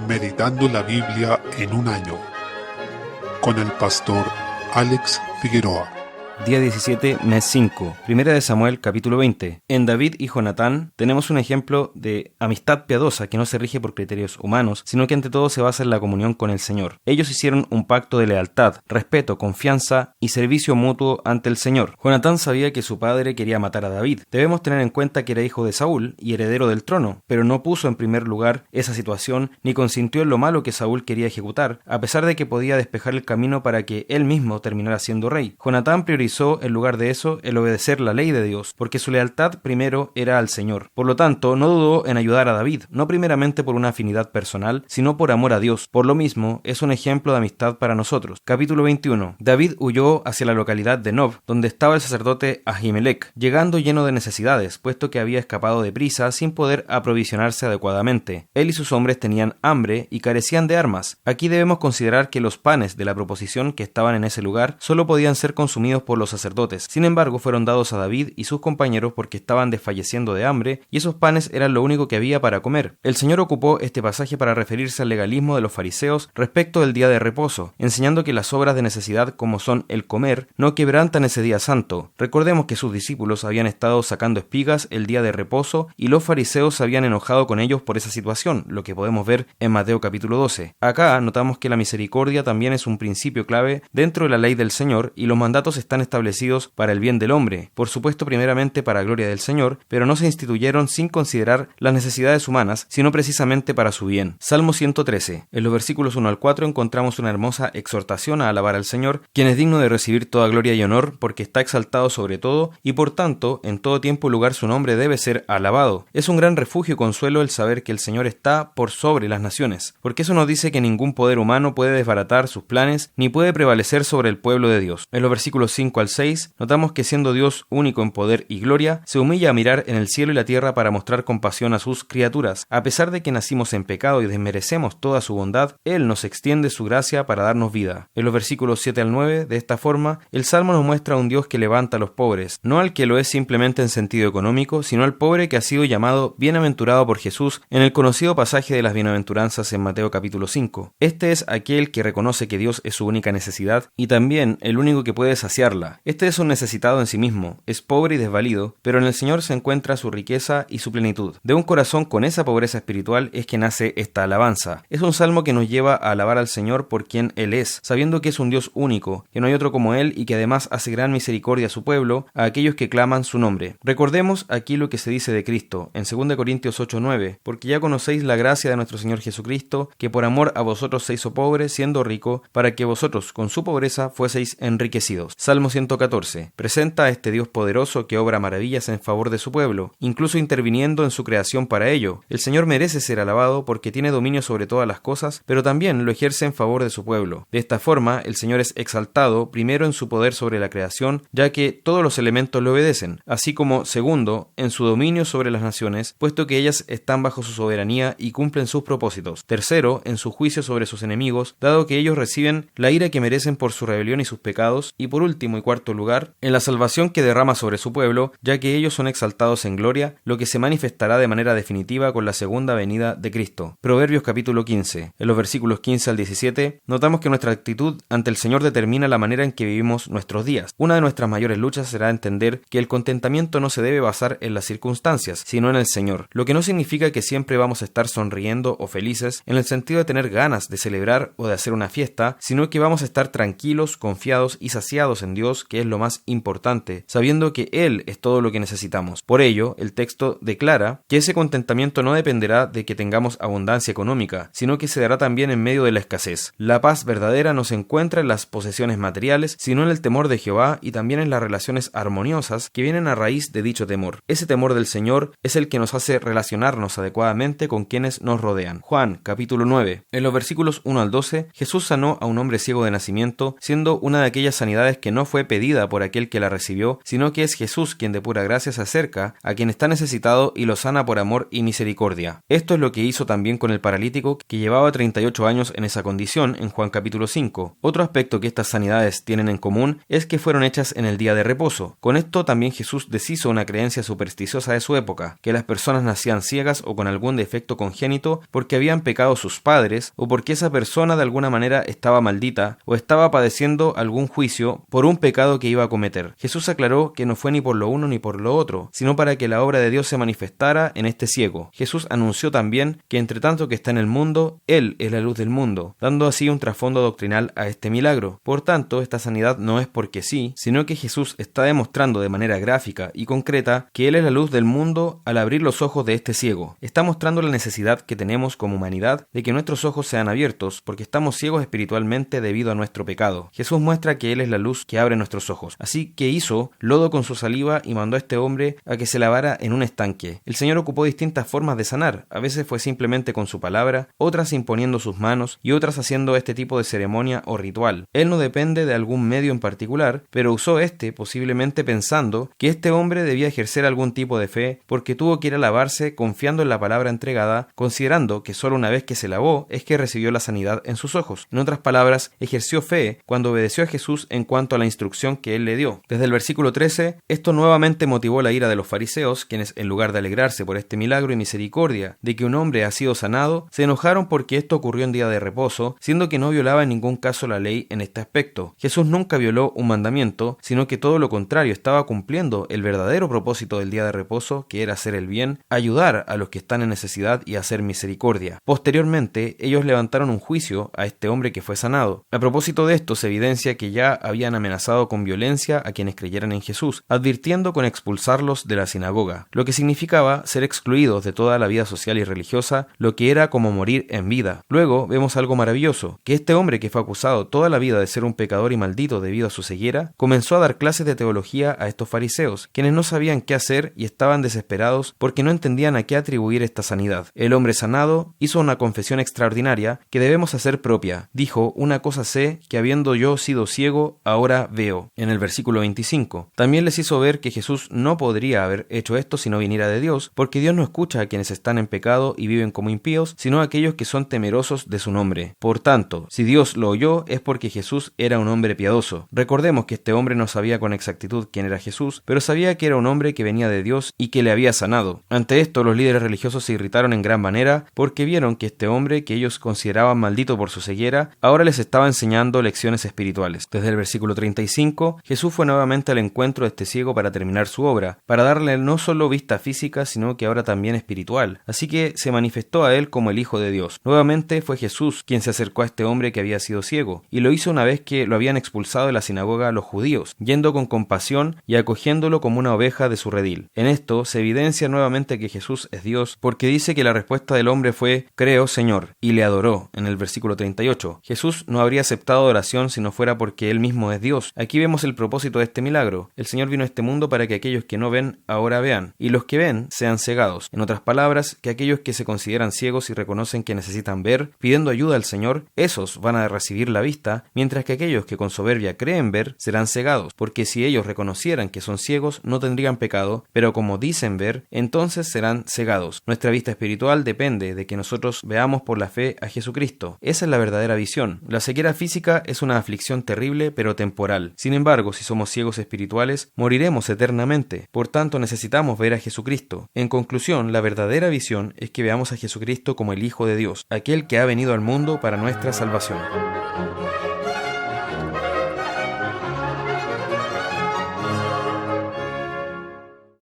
Meditando la Biblia en un año, con el pastor Alex Figueroa. Día 17, mes 5. Primera de Samuel, capítulo 20. En David y Jonatán tenemos un ejemplo de amistad piadosa que no se rige por criterios humanos, sino que ante todo se basa en la comunión con el Señor. Ellos hicieron un pacto de lealtad, respeto, confianza y servicio mutuo ante el Señor. Jonatán sabía que su padre quería matar a David. Debemos tener en cuenta que era hijo de Saúl y heredero del trono, pero no puso en primer lugar esa situación ni consintió en lo malo que Saúl quería ejecutar, a pesar de que podía despejar el camino para que él mismo terminara siendo rey. Jonatán priorizó en lugar de eso el obedecer la ley de Dios, porque su lealtad primero era al Señor. Por lo tanto, no dudó en ayudar a David, no primeramente por una afinidad personal, sino por amor a Dios. Por lo mismo, es un ejemplo de amistad para nosotros. Capítulo 21. David huyó hacia la localidad de Nob, donde estaba el sacerdote Ahimelech, llegando lleno de necesidades, puesto que había escapado deprisa sin poder aprovisionarse adecuadamente. Él y sus hombres tenían hambre y carecían de armas. Aquí debemos considerar que los panes de la proposición que estaban en ese lugar solo podían ser consumidos por los sacerdotes. Sin embargo, fueron dados a David y sus compañeros porque estaban desfalleciendo de hambre y esos panes eran lo único que había para comer. El Señor ocupó este pasaje para referirse al legalismo de los fariseos respecto del día de reposo, enseñando que las obras de necesidad como son el comer no quebrantan ese día santo. Recordemos que sus discípulos habían estado sacando espigas el día de reposo y los fariseos se habían enojado con ellos por esa situación, lo que podemos ver en Mateo capítulo 12. Acá notamos que la misericordia también es un principio clave dentro de la ley del Señor y los mandatos están establecidos para el bien del hombre, por supuesto primeramente para gloria del Señor, pero no se instituyeron sin considerar las necesidades humanas, sino precisamente para su bien. Salmo 113. En los versículos 1 al 4 encontramos una hermosa exhortación a alabar al Señor, quien es digno de recibir toda gloria y honor, porque está exaltado sobre todo, y por tanto, en todo tiempo y lugar su nombre debe ser alabado. Es un gran refugio y consuelo el saber que el Señor está por sobre las naciones, porque eso nos dice que ningún poder humano puede desbaratar sus planes, ni puede prevalecer sobre el pueblo de Dios. En los versículos 5 al 6, notamos que siendo Dios único en poder y gloria, se humilla a mirar en el cielo y la tierra para mostrar compasión a sus criaturas. A pesar de que nacimos en pecado y desmerecemos toda su bondad, Él nos extiende su gracia para darnos vida. En los versículos 7 al 9, de esta forma, el Salmo nos muestra a un Dios que levanta a los pobres, no al que lo es simplemente en sentido económico, sino al pobre que ha sido llamado bienaventurado por Jesús en el conocido pasaje de las bienaventuranzas en Mateo capítulo 5. Este es aquel que reconoce que Dios es su única necesidad y también el único que puede saciarla. Este es un necesitado en sí mismo, es pobre y desvalido, pero en el Señor se encuentra su riqueza y su plenitud. De un corazón con esa pobreza espiritual es que nace esta alabanza. Es un salmo que nos lleva a alabar al Señor por quien Él es, sabiendo que es un Dios único, que no hay otro como Él y que además hace gran misericordia a su pueblo, a aquellos que claman su nombre. Recordemos aquí lo que se dice de Cristo, en 2 Corintios 8:9, porque ya conocéis la gracia de nuestro Señor Jesucristo, que por amor a vosotros se hizo pobre, siendo rico, para que vosotros con su pobreza fueseis enriquecidos. Salmo 114. Presenta a este Dios poderoso que obra maravillas en favor de su pueblo, incluso interviniendo en su creación para ello. El Señor merece ser alabado porque tiene dominio sobre todas las cosas, pero también lo ejerce en favor de su pueblo. De esta forma, el Señor es exaltado primero en su poder sobre la creación, ya que todos los elementos le obedecen, así como segundo, en su dominio sobre las naciones, puesto que ellas están bajo su soberanía y cumplen sus propósitos. Tercero, en su juicio sobre sus enemigos, dado que ellos reciben la ira que merecen por su rebelión y sus pecados. Y por último y cuarto lugar, en la salvación que derrama sobre su pueblo, ya que ellos son exaltados en gloria, lo que se manifestará de manera definitiva con la segunda venida de Cristo. Proverbios capítulo 15. En los versículos 15 al 17, notamos que nuestra actitud ante el Señor determina la manera en que vivimos nuestros días. Una de nuestras mayores luchas será entender que el contentamiento no se debe basar en las circunstancias, sino en el Señor, lo que no significa que siempre vamos a estar sonriendo o felices en el sentido de tener ganas de celebrar o de hacer una fiesta, sino que vamos a estar tranquilos, confiados y saciados en Dios, que es lo más importante, sabiendo que Él es todo lo que necesitamos. Por ello, el texto declara que ese contentamiento no dependerá de que tengamos abundancia económica, sino que se dará también en medio de la escasez. La paz verdadera no se encuentra en las posesiones materiales, sino en el temor de Jehová y también en las relaciones armoniosas que vienen a raíz de dicho temor. Ese temor del Señor es el que nos hace relacionarnos adecuadamente con quienes nos rodean. Juan, capítulo 9. En los versículos 1 al 12, Jesús sanó a un hombre ciego de nacimiento, siendo una de aquellas sanidades que no fue fue pedida por aquel que la recibió, sino que es Jesús quien de pura gracia se acerca a quien está necesitado y lo sana por amor y misericordia. Esto es lo que hizo también con el paralítico que llevaba 38 años en esa condición en Juan capítulo 5. Otro aspecto que estas sanidades tienen en común es que fueron hechas en el día de reposo. Con esto también Jesús deshizo una creencia supersticiosa de su época, que las personas nacían ciegas o con algún defecto congénito porque habían pecado sus padres o porque esa persona de alguna manera estaba maldita o estaba padeciendo algún juicio por un pecado que iba a cometer. Jesús aclaró que no fue ni por lo uno ni por lo otro, sino para que la obra de Dios se manifestara en este ciego. Jesús anunció también que entre tanto que está en el mundo, Él es la luz del mundo, dando así un trasfondo doctrinal a este milagro. Por tanto, esta sanidad no es porque sí, sino que Jesús está demostrando de manera gráfica y concreta que Él es la luz del mundo al abrir los ojos de este ciego. Está mostrando la necesidad que tenemos como humanidad de que nuestros ojos sean abiertos porque estamos ciegos espiritualmente debido a nuestro pecado. Jesús muestra que Él es la luz que abre nuestros ojos. Así que hizo lodo con su saliva y mandó a este hombre a que se lavara en un estanque. El Señor ocupó distintas formas de sanar. A veces fue simplemente con su palabra, otras imponiendo sus manos y otras haciendo este tipo de ceremonia o ritual. Él no depende de algún medio en particular, pero usó posiblemente pensando que este hombre debía ejercer algún tipo de fe porque tuvo que ir a lavarse confiando en la palabra entregada, considerando que solo una vez que se lavó es que recibió la sanidad en sus ojos. En otras palabras, ejerció fe cuando obedeció a Jesús en cuanto a la instrucción que él le dio. Desde el versículo 13, esto nuevamente motivó la ira de los fariseos, quienes en lugar de alegrarse por este milagro y misericordia de que un hombre ha sido sanado, se enojaron porque esto ocurrió en día de reposo, siendo que no violaba en ningún caso la ley en este aspecto. Jesús nunca violó un mandamiento, sino que todo lo contrario, estaba cumpliendo el verdadero propósito del día de reposo, que era hacer el bien, ayudar a los que están en necesidad y hacer misericordia. Posteriormente, ellos levantaron un juicio a este hombre que fue sanado. A propósito de esto, se evidencia que ya habían amenazado con violencia a quienes creyeran en Jesús, advirtiendo con expulsarlos de la sinagoga, lo que significaba ser excluidos de toda la vida social y religiosa, lo que era como morir en vida. Luego vemos algo maravilloso, que este hombre que fue acusado toda la vida de ser un pecador y maldito debido a su ceguera, comenzó a dar clases de teología a estos fariseos, quienes no sabían qué hacer y estaban desesperados porque no entendían a qué atribuir esta sanidad. El hombre sanado hizo una confesión extraordinaria que debemos hacer propia. Dijo: una cosa sé, que habiendo yo sido ciego, ahora veo. En el versículo 25. También les hizo ver que Jesús no podría haber hecho esto si no viniera de Dios, porque Dios no escucha a quienes están en pecado y viven como impíos, sino a aquellos que son temerosos de su nombre. Por tanto, si Dios lo oyó, es porque Jesús era un hombre piadoso. Recordemos que este hombre no sabía con exactitud quién era Jesús, pero sabía que era un hombre que venía de Dios y que le había sanado. Ante esto, los líderes religiosos se irritaron en gran manera porque vieron que este hombre, que ellos consideraban maldito por su ceguera, ahora les estaba enseñando lecciones espirituales. Desde el versículo 35, Jesús fue nuevamente al encuentro de este ciego para terminar su obra, para darle no solo vista física, sino que ahora también espiritual. Así que se manifestó a él como el Hijo de Dios. Nuevamente fue Jesús quien se acercó a este hombre que había sido ciego, y lo hizo una vez que lo habían expulsado de la sinagoga los judíos, yendo con compasión y acogiéndolo como una oveja de su redil. En esto se evidencia nuevamente que Jesús es Dios, porque dice que la respuesta del hombre fue: creo, Señor, y le adoró. En el versículo 38. Jesús no habría aceptado oración si no fuera porque él mismo es Dios. Aquí vemos el propósito de este milagro. El Señor vino a este mundo para que aquellos que no ven ahora vean, y los que ven sean cegados. En otras palabras, que aquellos que se consideran ciegos y reconocen que necesitan ver, pidiendo ayuda al Señor, esos van a recibir la vista, mientras que aquellos que con soberbia creen ver serán cegados, porque si ellos reconocieran que son ciegos no tendrían pecado, pero como dicen ver, entonces serán cegados. Nuestra vista espiritual depende de que nosotros veamos por la fe a Jesucristo. Esa es la verdadera visión. La ceguera física es una aflicción terrible pero temporal. Sin embargo, si somos ciegos espirituales, moriremos eternamente. Por tanto, necesitamos ver a Jesucristo. En conclusión, la verdadera visión es que veamos a Jesucristo como el Hijo de Dios, aquel que ha venido al mundo para nuestra salvación.